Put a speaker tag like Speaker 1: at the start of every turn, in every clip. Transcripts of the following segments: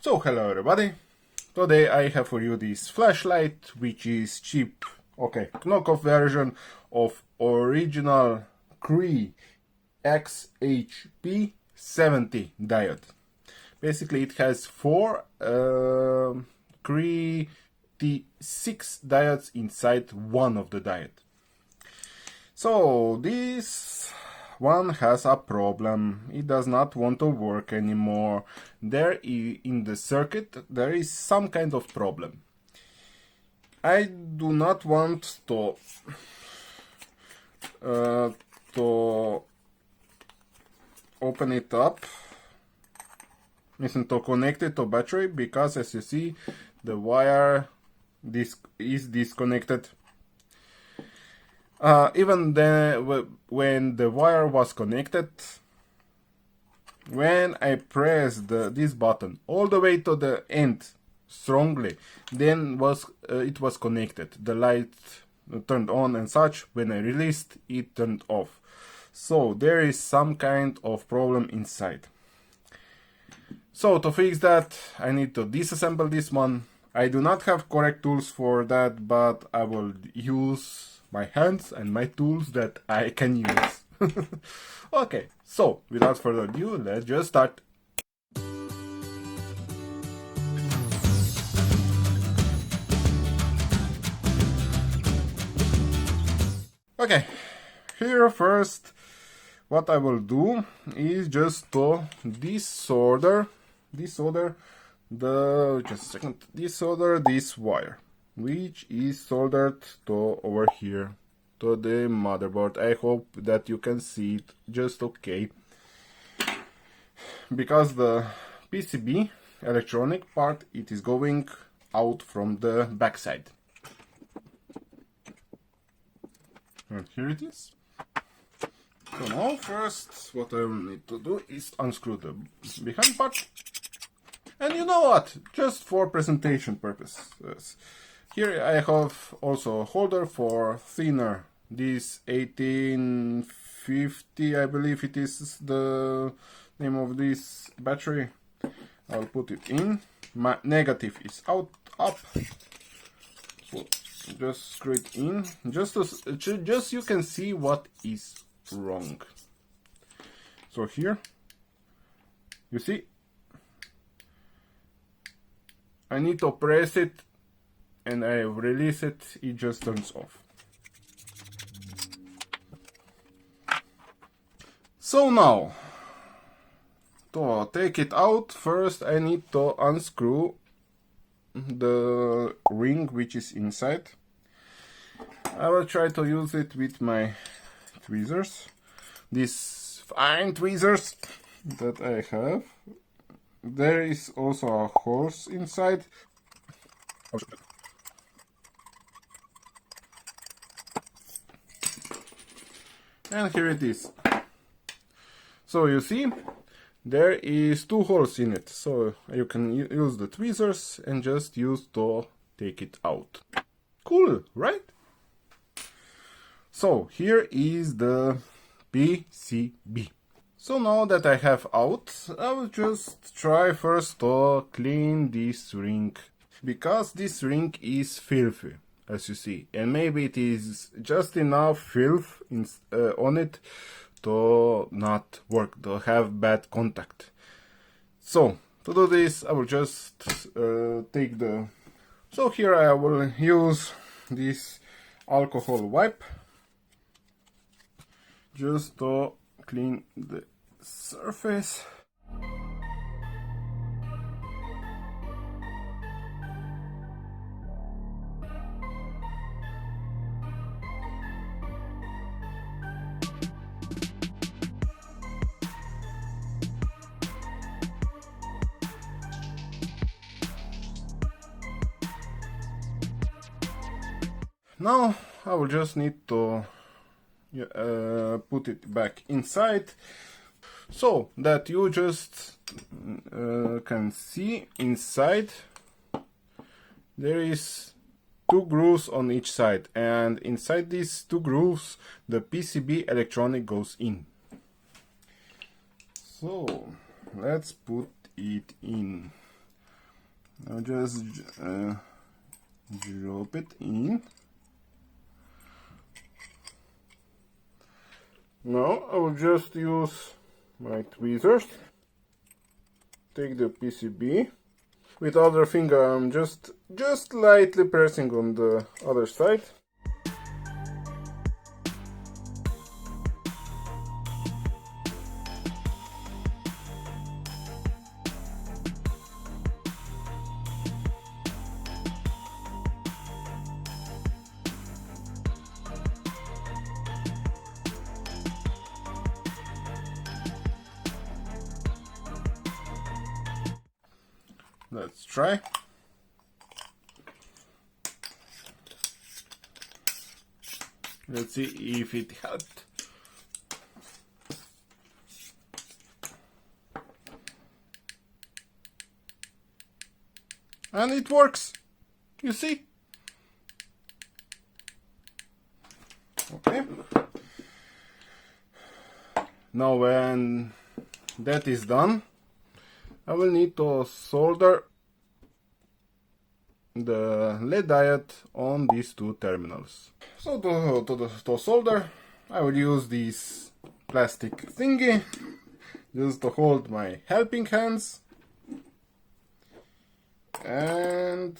Speaker 1: So hello everybody, today I have for you this flashlight, which is cheap, knockoff version of original CREE XMP-70 diode. Basically it has four CREE T6 diodes inside one of the diode. So this one has a problem. It does not want to work anymore. In the circuit there is some kind of problem. I do not want to open it up, to connect it to battery, because as you see the wire is disconnected. Even when the wire was connected, when I pressed this button all the way to the end strongly, then it was connected. The light turned on and such. When I released, it turned off. So there is some kind of problem inside. So to fix that, I need to disassemble this one. I do not have correct tools for that, but I will use my hands and my tools that I can use. Okay, so without further ado, let's just start. Okay, here first what I will do is just to desolder this wire, which is soldered to over here to the motherboard. I hope that you can see it just okay, because the PCB electronic part, it is going out from the backside. And here it is. So now first what I will need to do is unscrew the behind part. And you know what, just for presentation purposes, here I have also a holder for thinner. This 1850, I believe it is the name of this battery. I'll put it in. My negative is up. So just screw it in, just you can see what is wrong. So here, you see, I need to press it, and I release it, it just turns off. So now, to take it out, first I need to unscrew the ring which is inside. I will try to use it with my tweezers, these fine tweezers that I have. There is also a hose inside. And here it is. So you see, there is two holes in it, so you can use the tweezers and just use to take it out. Cool, right? So here is the PCB. So now that I have out, I will just try first to clean this ring, because this ring is filthy, as you see, and maybe it is just enough filth on it to not work, to have bad contact. So to do this, I will just take the... So here I will use this alcohol wipe just to clean the surface. Now I will just need to put it back inside, so that you just can see inside there is two grooves on each side, and inside these two grooves the PCB electronic goes in. So let's put it in. I'll just drop it in. Now I will just use my tweezers. Take the PCB. With other finger I'm just lightly pressing on the other side. Let's try. Let's see if it helped. And it works. You see? Okay. Now when that is done, I will need to solder the LED diode on these two terminals. So to solder, I will use this plastic thingy just to hold my helping hands. And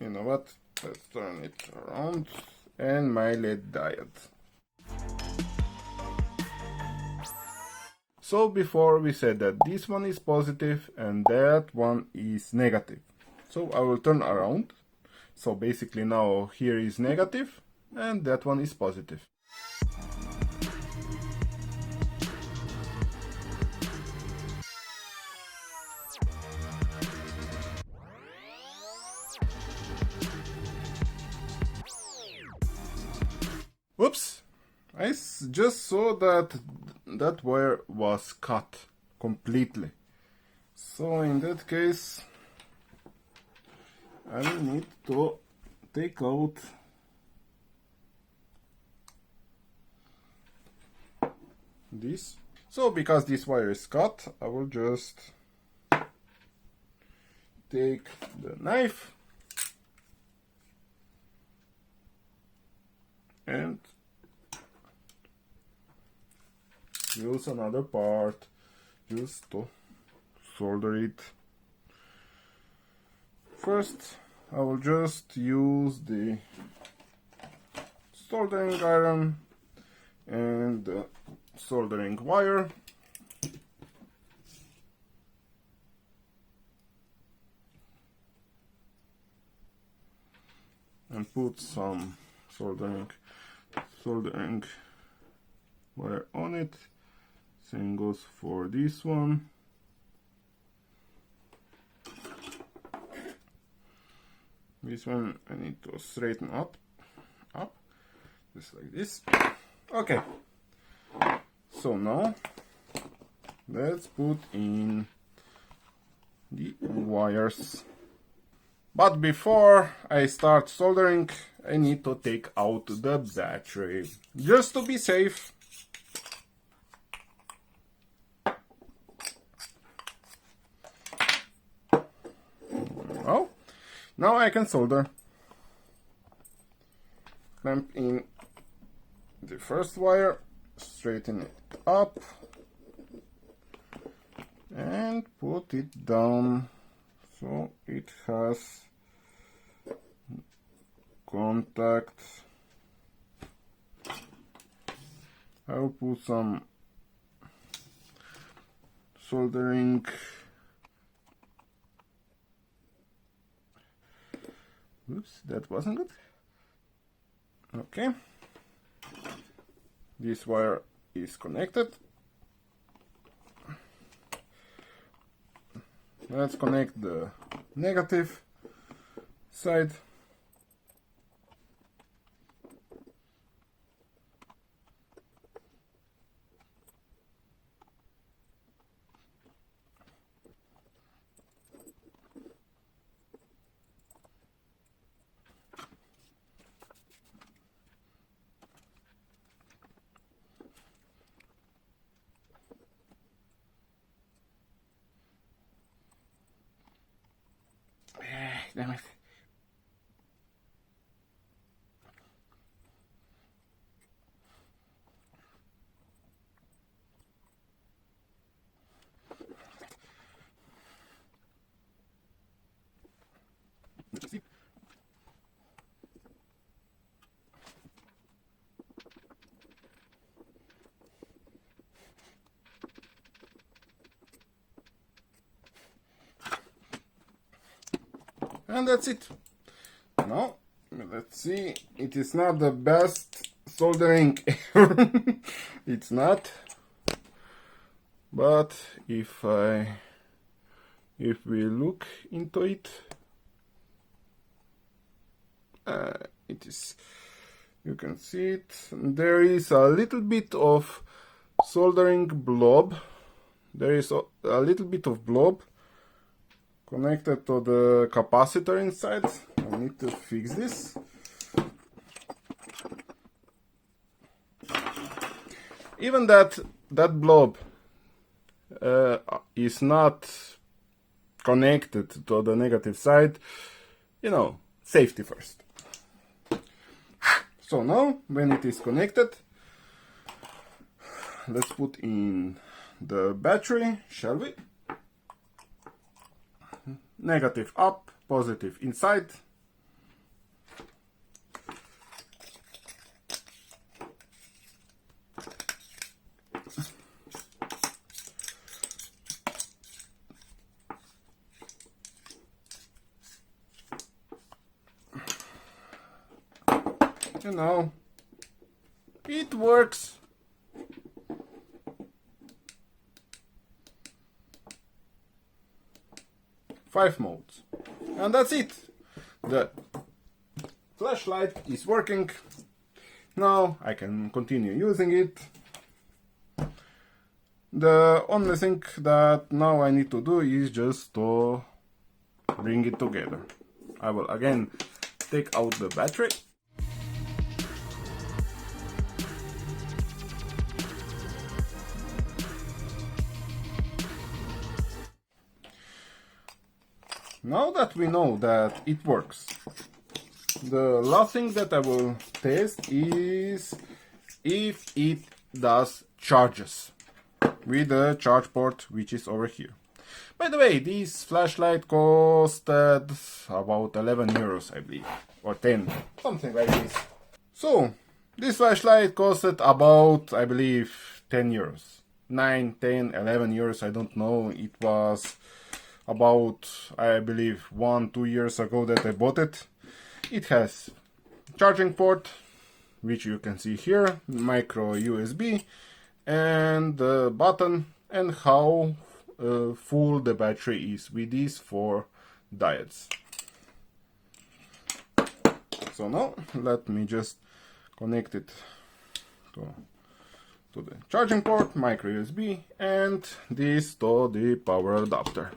Speaker 1: you know what? Let's turn it around. And my LED diode. So before we said that this one is positive and that one is negative. So I will turn around. So basically now here is negative and that one is positive. Whoops! I just saw that that wire was cut completely. So in that case, I will need to take out this. So because this wire is cut, I will just take the knife and use another part just to solder it. First, I will just use the soldering iron and the soldering wire. And put some soldering wire on it. Same goes for this one. This one I need to straighten up, just like this. Okay. So now let's put in the wires. But before I start soldering, I need to take out the battery, just to be safe. Oh, now I can solder. Clamp in the first wire, straighten it up, and put it down so it has contact. I'll put some soldering. Oops, that wasn't good. Okay. This wire is connected. Let's connect the negative side. damn it. And that's it. Now, let's see. It is not the best soldering ever. It's not. But if we look into it, it is. You can see it. There is a little bit of soldering blob. There is a little bit of blob connected to the capacitor inside. I need to fix this. Even that blob is not connected to the negative side, you know, safety first. So now, when it is connected, let's put in the battery, shall we? Negative up, positive inside. You know, it works. Five modes, and that's it. The flashlight is working. Now I can continue using it. The only thing that now I need to do is just to bring it together. I will again take out the battery. Now that we know that it works, the last thing that I will test is if it does charges with the charge port, which is over here. By the way, this flashlight costed about 11 euros, I believe, or 10, something like this. So, this flashlight costed about, I believe, 10 euros. 9, 10, 11 euros, I don't know. It was about, I believe, 1-2 years ago that I bought it. It has charging port, which you can see here, micro USB, and the button, and how full the battery is with these 4 diodes. So now let me just connect it to the charging port, micro USB, and this to the power adapter.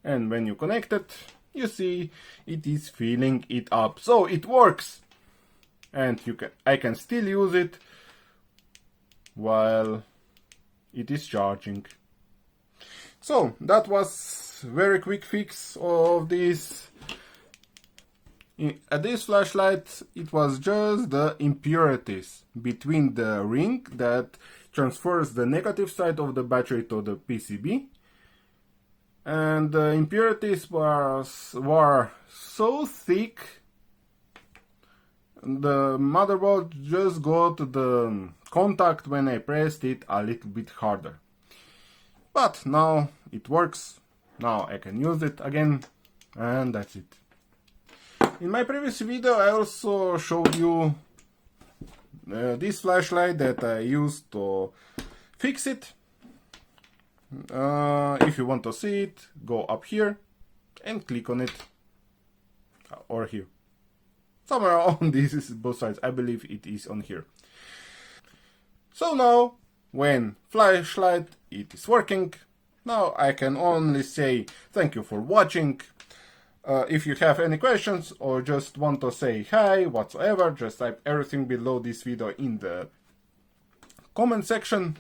Speaker 1: And when you connect it, you see it is filling it up. So it works, and I can still use it while it is charging. So that was very quick fix of this. At this flashlight, it was just the impurities between the ring that transfers the negative side of the battery to the PCB. And the impurities were so thick, the motherboard just got the contact when I pressed it a little bit harder. But now it works. Now I can use it again, and that's it. In my previous video I also showed you this flashlight that I used to fix it. If you want to see it, go up here and click on it, or here, somewhere on this is both sides. I believe it is on here. So now, when flashlight it is working, now I can only say thank you for watching. If you have any questions or just want to say hi whatsoever, just type everything below this video in the comment section.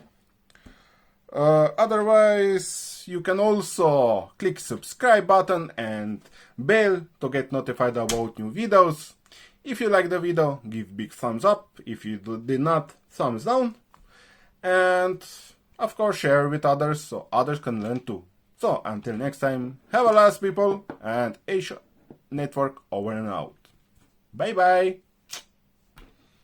Speaker 1: Otherwise, you can also click subscribe button and bell to get notified about new videos. If you like the video, give big thumbs up. If you did not, thumbs down. And of course, share with others so others can learn too. So until next time, have a blast people, and ACOnetwork over and out. Bye bye.